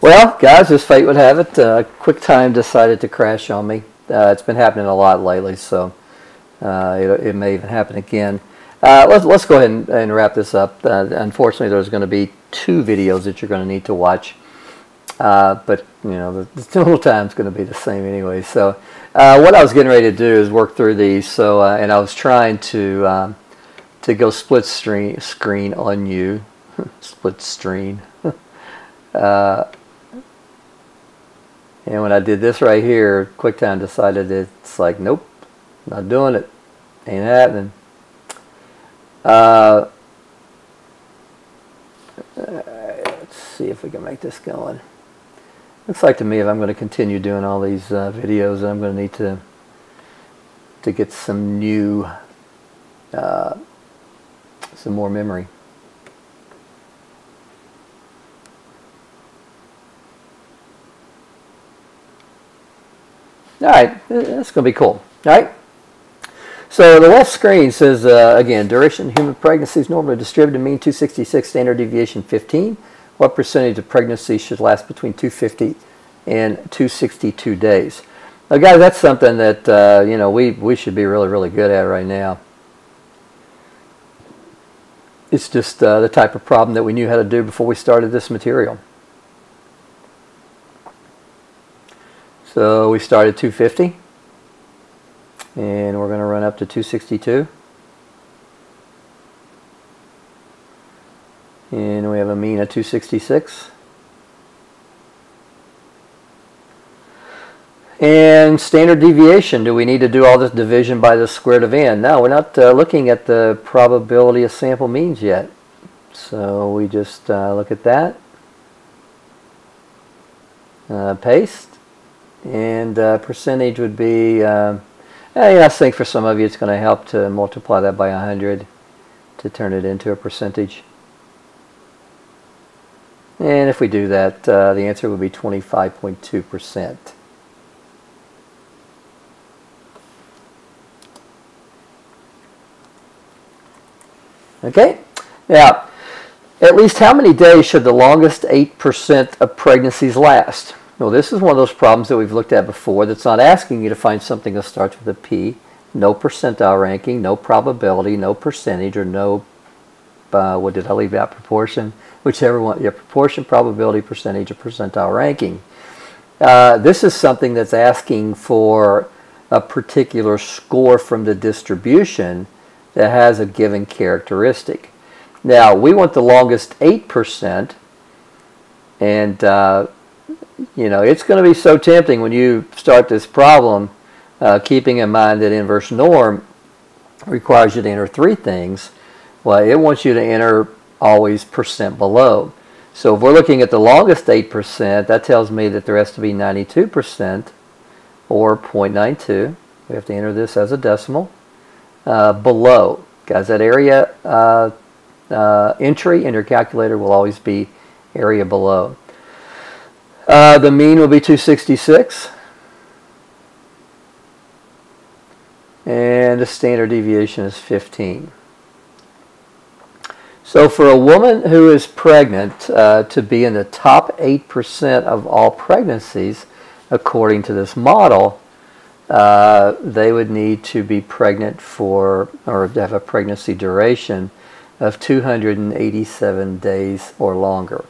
Well, guys, as fate would have it, QuickTime decided to crash on me. It's been happening a lot lately, so it may even happen again. Let's go ahead and wrap this up. Unfortunately, there's going to be 2 videos that you're going to need to watch, but you know the total time's going to be the same anyway. So what I was getting ready to do is work through these. So and I was trying to go split screen on you, split screen. And when I did this right here, QuickTime decided it's like, nope, not doing it. Ain't happening. Let's see if we can make this going. Looks like to me if I'm going to continue doing all these videos, I'm going to need to get some new, some more memory. All right, that's going to be cool. All right. So the left screen says, again, duration of human pregnancies normally distributed, mean 266, standard deviation 15. What percentage of pregnancy should last between 250 and 262 days? Now, guys, that's something that you know we should be really good at right now. It's just the type of problem that we knew how to do before we started this material. So we started 250, and we're going to run up to 262. And we have a mean of 266. And standard deviation, do we need to do all this division by the square root of n? No, we're not looking at the probability of sample means yet. So we just look at that, paste. And percentage would be, I think for some of you it's going to help to multiply that by 100 to turn it into a percentage. And if we do that, the answer would be 25.2%. Okay, now at least how many days should the longest 8% of pregnancies last? Well, this is one of those problems that we've looked at before that's not asking you to find something that starts with a P, no percentile ranking, no probability, no percentage, or no, what did I leave out, proportion? Whichever one, yeah, proportion, probability, percentage, or percentile ranking. This is something that's asking for a particular score from the distribution that has a given characteristic. Now, we want the longest 8%, and you know, it's going to be so tempting when you start this problem, keeping in mind that inverse norm requires you to enter 3 things. Well, it wants you to enter always percent below. So if we're looking at the longest 8%, that tells me that there has to be 92% or 0.92. We have to enter this as a decimal below. Guys, that area entry in your calculator will always be area below. The mean will be 266, and the standard deviation is 15. So for a woman who is pregnant to be in the top 8% of all pregnancies, according to this model, they would need to be pregnant for, or have a pregnancy duration of 287 days or longer.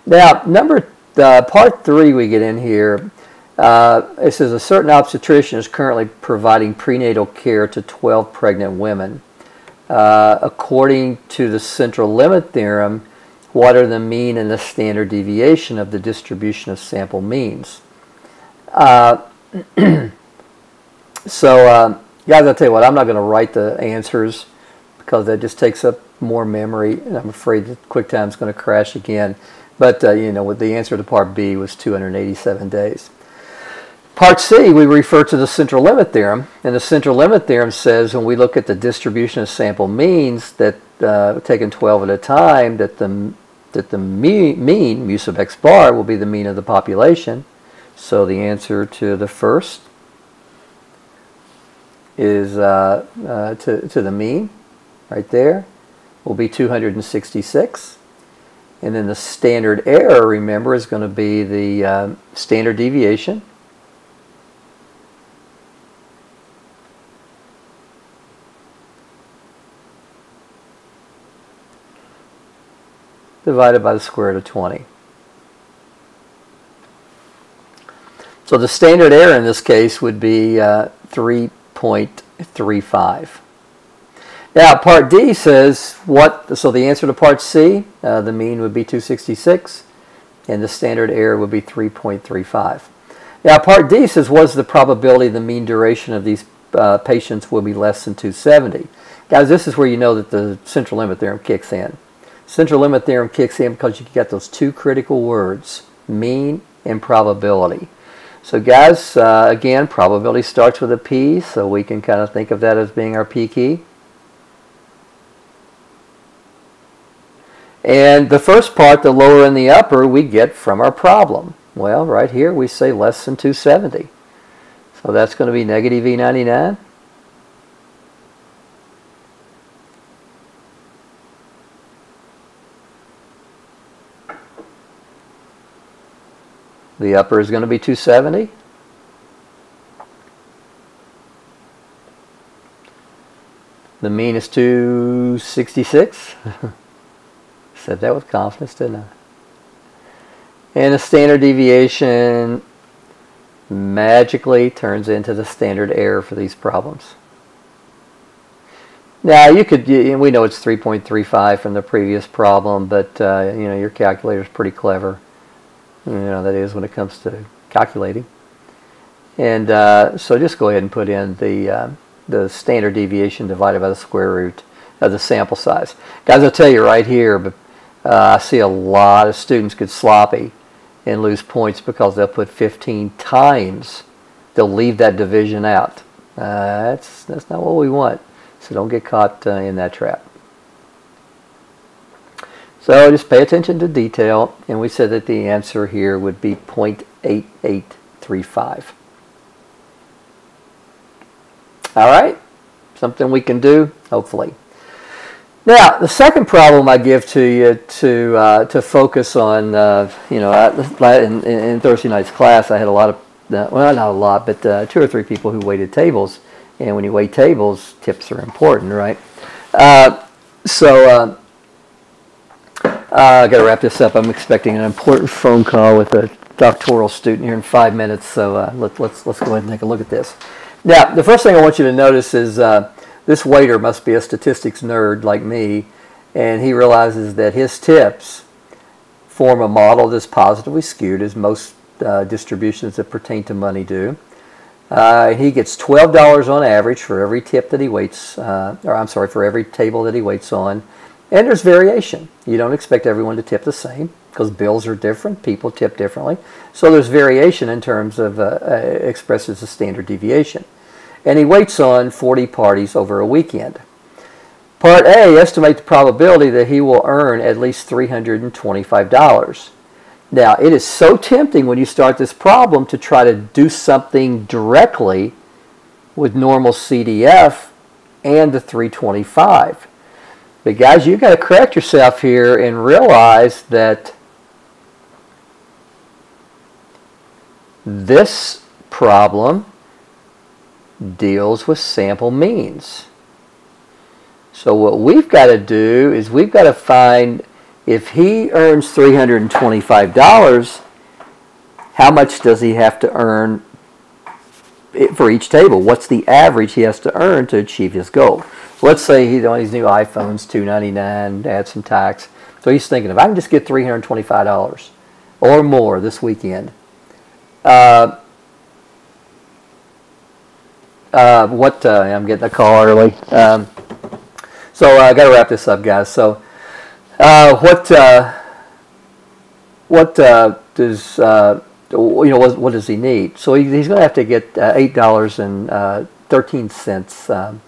Now, part 3 we get in here, it says a certain obstetrician is currently providing prenatal care to 12 pregnant women. According to the central limit theorem, what are the mean and the standard deviation of the distribution of sample means? So, guys, I'll tell you what, I'm not going to write the answers because that just takes up more memory, and I'm afraid that QuickTime is going to crash again. But, you know, the answer to part B was 287 days. Part C, we refer to the central limit theorem. And the central limit theorem says when we look at the distribution of sample means, that taken 12 at a time, that the mean, mu sub x bar, will be the mean of the population. So the answer to the first is to the mean, right there, will be 266. And then the standard error, remember, is going to be the standard deviation divided by the square root of 20. So the standard error in this case would be 3.35. Now part D says what, so the answer to part C, the mean would be 266 and the standard error would be 3.35. Now part D says what is the probability the mean duration of these patients will be less than 270. Guys, this is where you know that the central limit theorem kicks in. Central limit theorem kicks in because you get those two critical words, mean and probability. So guys, again, probability starts with a P, so we can kind of think of that as being our P key. And the first part, the lower and the upper, we get from our problem. Well, right here we say less than 270. So that's going to be negative E99. The upper is going to be 270. The mean is 266. Said that with confidence, didn't I? And the standard deviation magically turns into the standard error for these problems. Now you could, we know it's 3.35 from the previous problem, but you know, your calculator is pretty clever. You know, that is when it comes to calculating. And so just go ahead and put in the standard deviation divided by the square root of the sample size. Guys, I'll tell you right here, but I see a lot of students get sloppy and lose points because they'll put 15 times. They'll leave that division out. That's not what we want. So don't get caught in that trap. So just pay attention to detail, and we said that the answer here would be 0.8835. All right, something we can do, hopefully. Now, the second problem I give to you to focus on, you know, in Thursday night's class, I had a lot of, well, not a lot, but 2 or 3 people who waited tables, and when you wait tables, tips are important, right? I got to wrap this up. I'm expecting an important phone call with a doctoral student here in 5 minutes, so let's go ahead and take a look at this. Now, the first thing I want you to notice is this waiter must be a statistics nerd like me, and he realizes that his tips form a model that's positively skewed, as most distributions that pertain to money do. He gets $12 on average for every tip that he waits, or I'm sorry, for every table that he waits on. And there's variation. You don't expect everyone to tip the same because bills are different, people tip differently. So there's variation in terms of expressed as a standard deviation. And he waits on 40 parties over a weekend. Part A, estimate the probability that he will earn at least $325. Now, it is so tempting when you start this problem to try to do something directly with normal CDF and the 325. But guys, you've got to correct yourself here and realize that this problem deals with sample means. So what we've got to do is we've got to find, if he earns $325, how much does he have to earn for each table? What's the average he has to earn to achieve his goal? Let's say he's on his new iPhones, $299, add some tax. So he's thinking, if I can just get $325 or more this weekend, I'm getting a call early. So I got to wrap this up, guys. So what does he need? So he's going to have to get $8.13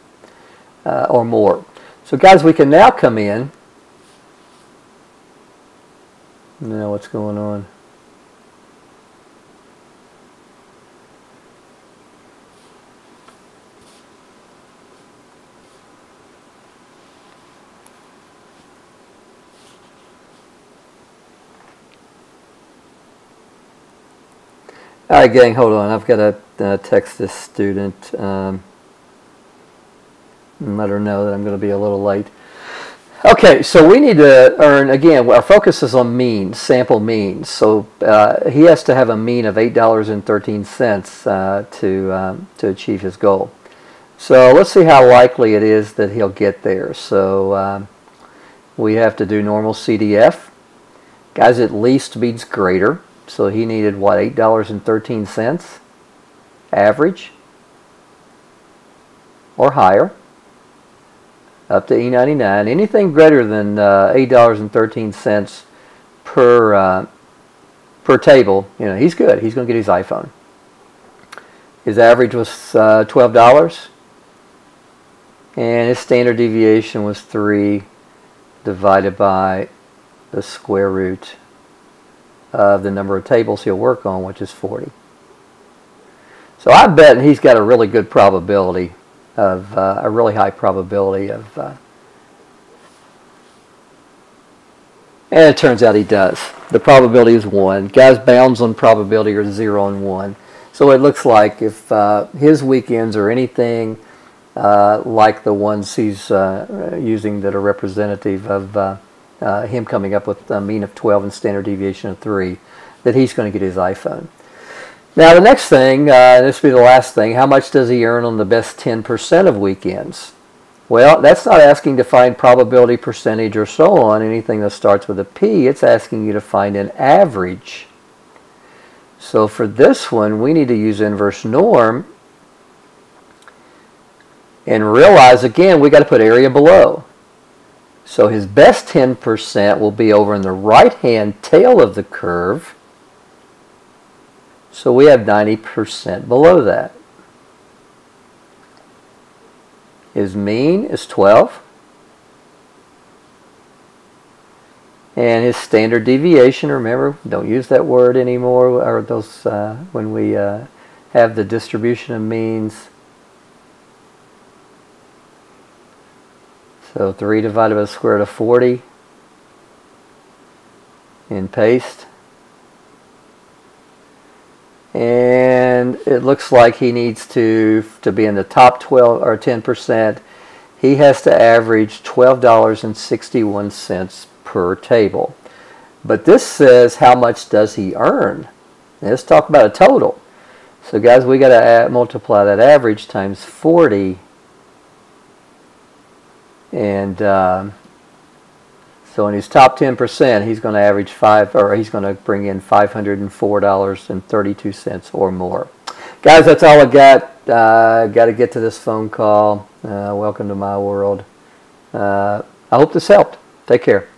or more. So guys, we can now come in. Now what's going on? All right, gang, hold on. I've got to text this student and let her know that I'm going to be a little late. Okay, so we need to earn, again, our focus is on means, sample means. So he has to have a mean of $8.13 to achieve his goal. So let's see how likely it is that he'll get there. So we have to do normal CDF. Guys, at least means greater. So he needed, what, $8.13 average or higher, up to E99. Anything greater than $8.13 per table, you know, he's good. He's going to get his iPhone. His average was $12, and his standard deviation was 3 divided by the square root of the number of tables he'll work on, which is 40. So I bet he's got a really good probability of, a really high probability of, and it turns out he does. The probability is 1. Guys, bounds on probability are 0 and 1. So it looks like if his weekends are anything like the ones he's using that are representative of him coming up with a mean of 12 and standard deviation of 3, that he's going to get his iPhone. Now the next thing, this will be the last thing, how much does he earn on the best 10% of weekends? Well, that's not asking to find probability percentage or so on, anything that starts with a P. It's asking you to find an average. So for this one, we need to use inverse norm and realize, again, we got to put area below. So his best 10% will be over in the right-hand tail of the curve. So we have 90% below that. His mean is 12. And his standard deviation, remember, don't use that word anymore, or those when we have the distribution of means. So 3 divided by the square root of 40, and paste. And it looks like he needs to be in the top 12 or 10%. He has to average $12.61 per table. But this says how much does he earn? Now, let's talk about a total. So guys, we got to multiply that average times 40. And so in his top 10%, he's going to average he's going to bring in $504.32 or more. Guys, that's all I got. Got to get to this phone call. Welcome to my world. I hope this helped. Take care.